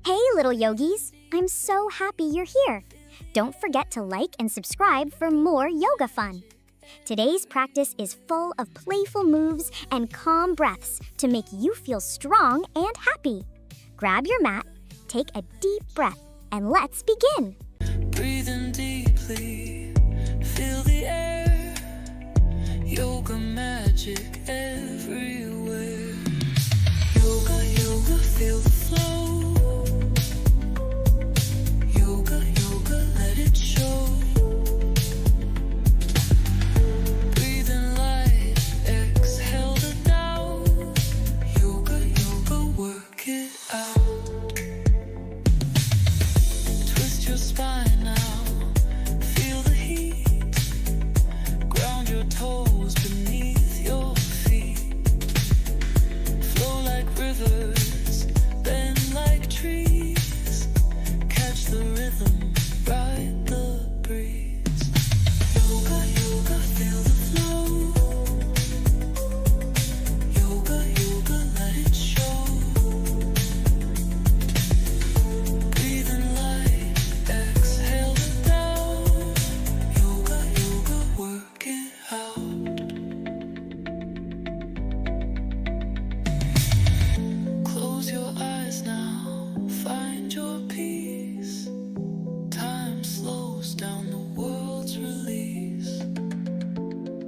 Hey, little yogis! I'm so happy you're here. Don't forget to like and subscribe for more yoga fun. Today's practice is full of playful moves and calm breaths to make you feel strong and happy. Grab your mat, take a deep breath, and let's begin. Breathe in deeply, feel the air, yoga magic everywhere. Yoga, yoga, feel the flow. Yoga, yoga, let it show. Breathe in light, exhale the doubt. Yoga, yoga, work it out. Twist your spine now, feel the heat. Ground your toes beneath your feet. Flow like rivers, bend like trees. Catch the rhythm, ride the breeze. Yoga, yoga, feel the flow. Yoga, yoga, let it show. Breathe in light, exhale the doubt. Yoga, yoga, work it out. Close your eyes now, find your peace. Time slows down, the world's release.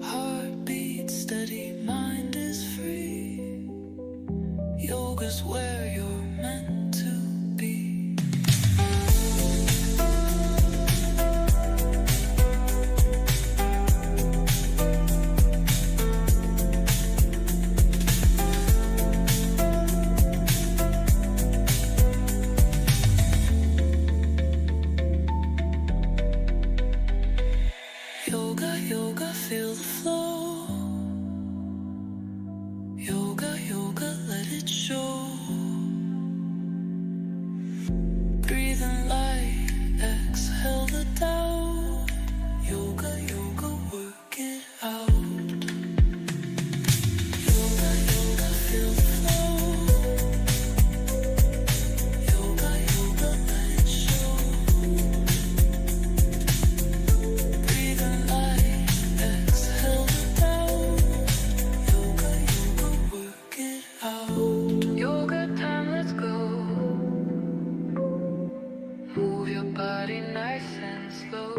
Heartbeat steady, mind is free. Yoga's where you're meant to be. Yoga, yoga, feel the flow. Yoga, yoga, let it show. Breathe in light, exhale the doubt. Yoga, yoga, work it out. Yoga, yoga, feel the flow. Yoga, yoga, let it show. Breathe in light, exhale the doubt. Yoga, yoga, work it out. Yoga time, let's go. Move your body nice and slow.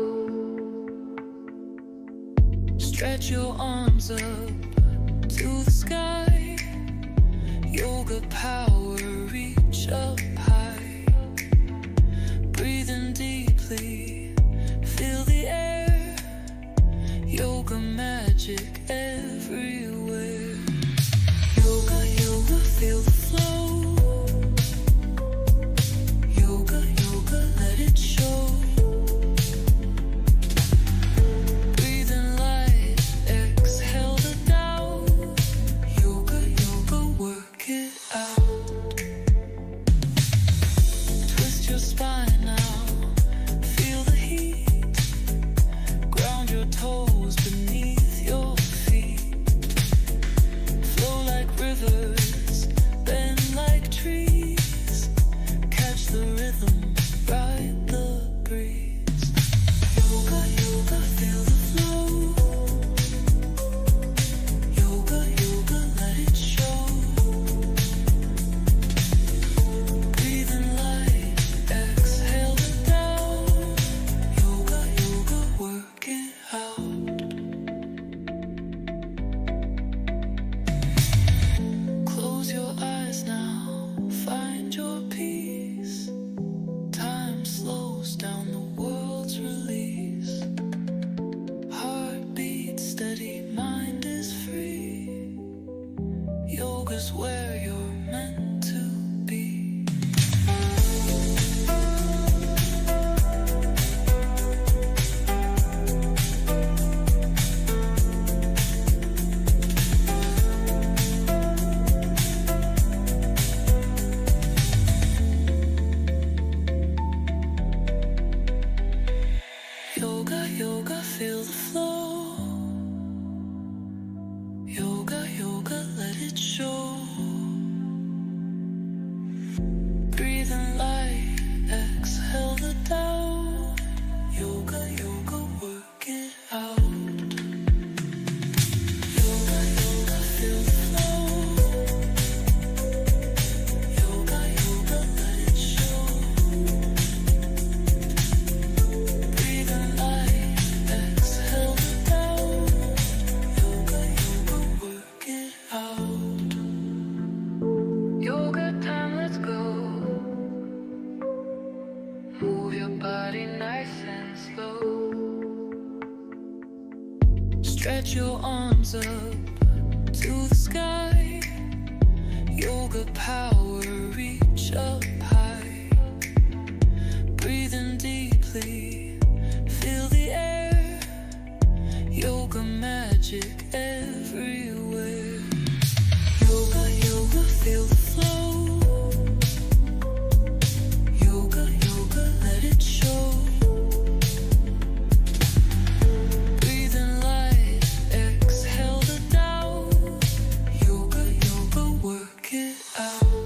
Stretch your arms up to the sky. Yoga power, reach up high. Breathe in deeply, feel the air. Yoga magic everywhere. Yoga, yoga, feel the flow. Yoga, yoga, let it show. Breathe in light, exhale the doubt. Yoga, yoga, work it out. Twist your spine now, feel the heat. Ground your toes beneath your feet. Flow like rivers, bend like trees. Catch the rhythm, ride the breeze. Yoga, yoga, feel the flow. Yoga, yoga, let it show. Breathe in light, exhale. body nice and slow. Stretch your arms up to the sky. Yoga power, reach up high. Breathing deeply, feel the air. Yoga magic everywhere. Yoga, yoga, feel the flow. Yoga, yoga, let it show. Breathe in light, exhale the doubt. Yoga, yoga, work it out.